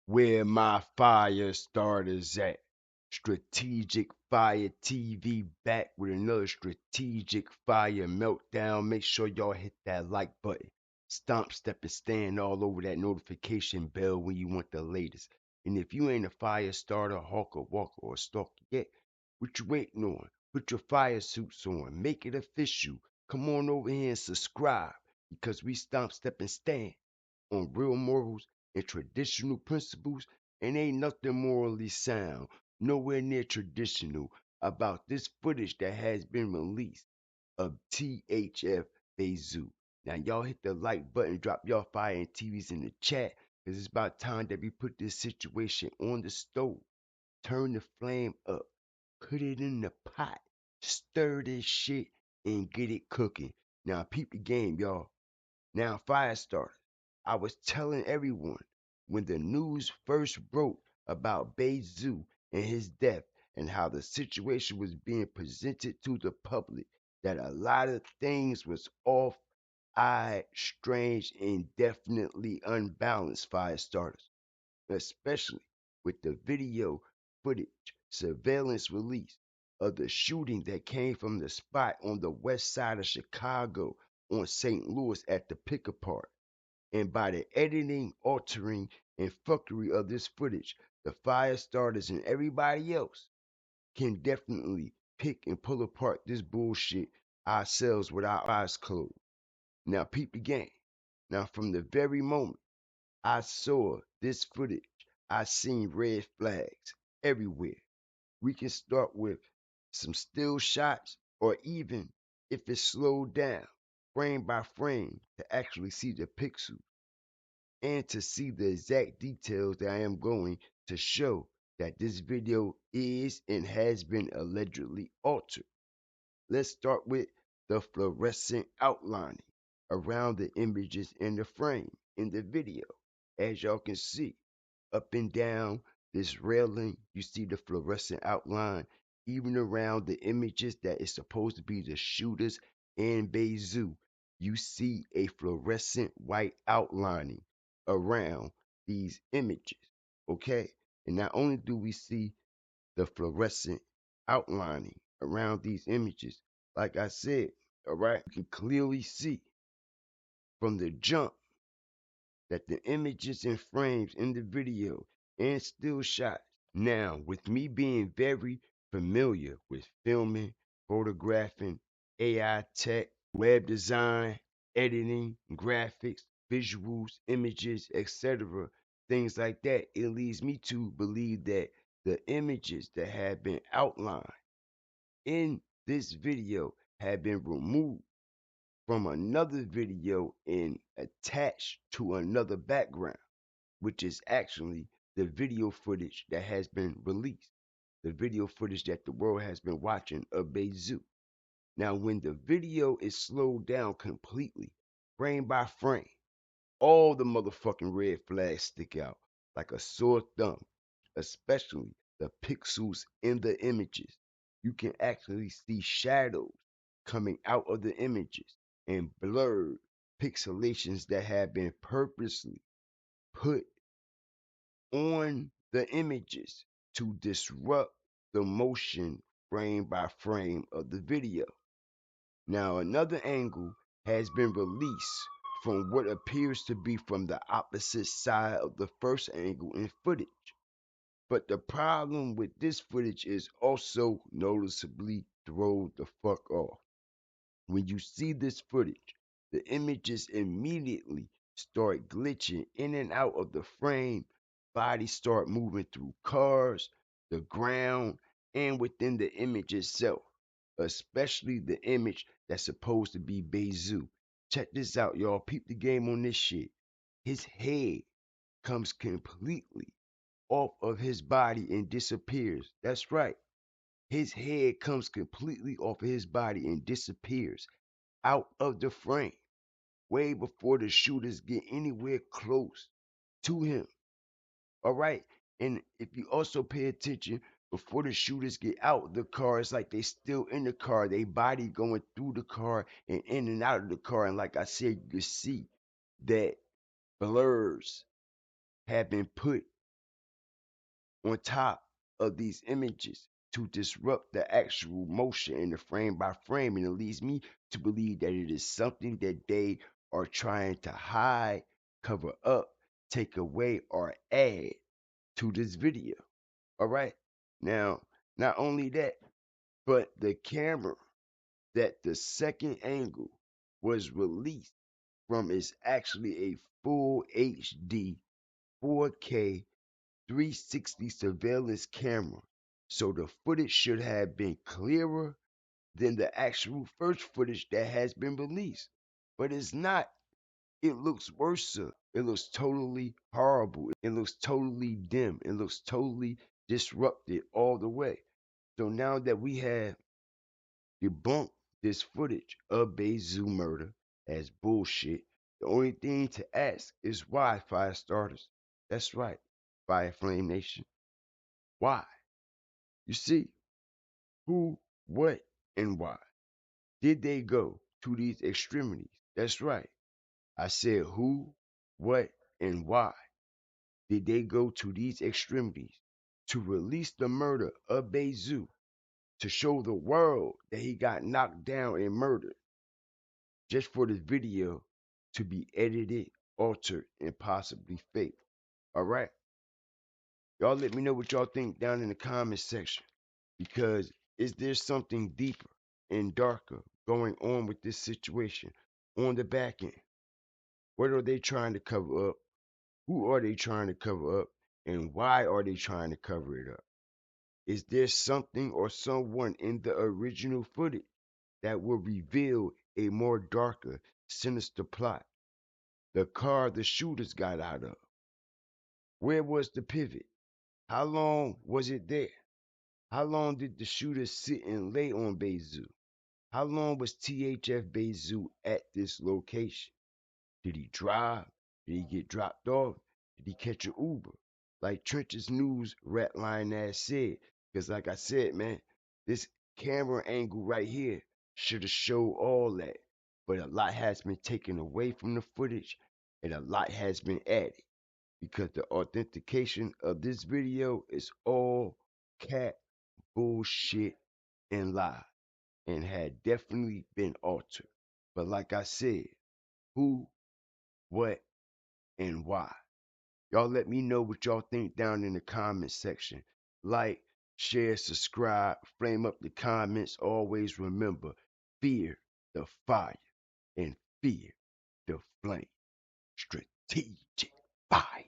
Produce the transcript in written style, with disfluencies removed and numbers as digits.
Where my fire starters at. Strategic Fire TV back with another Strategic Fire meltdown. Make sure y'all hit that like button. Stomp, step, and stand all over that notification bell when you want the latest. And if you ain't a fire starter, hawker, walker, or stalker yet, what you waiting on? Put your fire suits on. Make it official. Come on over here and subscribe because we stomp, step, and stand on real morals and traditional principles, and ain't nothing morally sound, nowhere near traditional, about this footage that has been released of THF Bayzoo. Now, y'all hit the like button, drop y'all fire and TVs in the chat, because it's about time that we put this situation on the stove. Turn the flame up, put it in the pot, stir this shit, and get it cooking. Now, peep the game, y'all. Now, Firestarter, I was telling everyone when the news first broke about Bayzoo and his death and how the situation was being presented to the public that a lot of things was off, eyed, strange, and definitely unbalanced, Firestarters, especially with the video footage surveillance release of the shooting that came from the spot on the west side of Chicago on St. Louis at the pick apart. And by the editing, altering, and fuckery of this footage, the fire starters and everybody else can definitely pick and pull apart this bullshit ourselves with our eyes closed. Now, peep the game. Now, from the very moment I saw this footage, I seen red flags everywhere. We can start with some still shots, or even if it's slowed down, frame by frame, to actually see the pixels and to see the exact details that I am going to show that this video is and has been allegedly altered. Let's start with the fluorescent outlining around the images in the frame in the video. As y'all can see, up and down this railing, you see the fluorescent outline. Even around the images that is supposed to be the shooters and Bayzoo, you see a fluorescent white outlining around these images. Okay? And not only do we see the fluorescent outlining around these images, like I said, all right, you can clearly see from the jump that the images and frames in the video and still shots. Now, with me being very familiar with filming, photographing, AI tech, web design, editing, graphics, visuals, images, etc., things like that, it leads me to believe that the images that have been outlined in this video have been removed from another video and attached to another background, which is actually the video footage that has been released, the video footage that the world has been watching of Bayzoo. Now, when the video is slowed down completely, frame by frame, all the motherfucking red flags stick out like a sore thumb, especially the pixels in the images. You can actually see shadows coming out of the images and blurred pixelations that have been purposely put on the images to disrupt the motion frame by frame of the video. Now, another angle has been released from what appears to be from the opposite side of the first angle in footage. But the problem with this footage is also noticeably throw the fuck off. When you see this footage, the images immediately start glitching in and out of the frame, bodies start moving through cars, the ground, and within the image itself, especially the image that's supposed to be Bayzoo. Check this out, y'all. Peep the game on this shit. His head comes completely off of his body and disappears. That's right. His head comes completely off of his body and disappears out of the frame way before the shooters get anywhere close to him. All right. And if you also pay attention, before the shooters get out the car, it's like they still in the car, they body going through the car and in and out of the car. And like I said, you can see that blurs have been put on top of these images to disrupt the actual motion in the frame by frame. And it leads me to believe that it is something that they are trying to hide, cover up, take away, or add to this video. All right. Now, not only that, but the camera that the second angle was released from is actually a full HD 4K 360 surveillance camera. So the footage should have been clearer than the actual first footage that has been released. But it's not. It looks worse. It looks totally horrible. It looks totally dim. It looks totally disrupted all the way. So now that we have debunked this footage of Bayzoo murder as bullshit, the only thing to ask is why, fire starters. That's right, Fire Flame Nation. Why? You see, who, what, and why did they go to these extremities? That's right. I said who, what, and why did they go to these extremities to release the murder of Bayzoo, to show the world that he got knocked down and murdered, just for this video to be edited, altered, and possibly fake? All right? Y'all let me know what y'all think down in the comment section, because is there something deeper and darker going on with this situation on the back end? What are they trying to cover up? Who are they trying to cover up? And why are they trying to cover it up? Is there something or someone in the original footage that will reveal a more darker, sinister plot? The car the shooters got out of. Where was the pivot? How long was it there? How long did the shooters sit and lay on Bayzoo? How long was THF Bayzoo at this location? Did he drive? Did he get dropped off? Did he catch an Uber? Like Trench's news rat line ass said. Because like I said, man, this camera angle right here should have showed all that. But a lot has been taken away from the footage and a lot has been added. Because the authentication of this video is all cat bullshit and lie and had definitely been altered. But like I said, who, what, and why? Y'all let me know what y'all think down in the comment section. Like, share, subscribe, flame up the comments. Always remember, fear the fire and fear the flame. Strategic fire.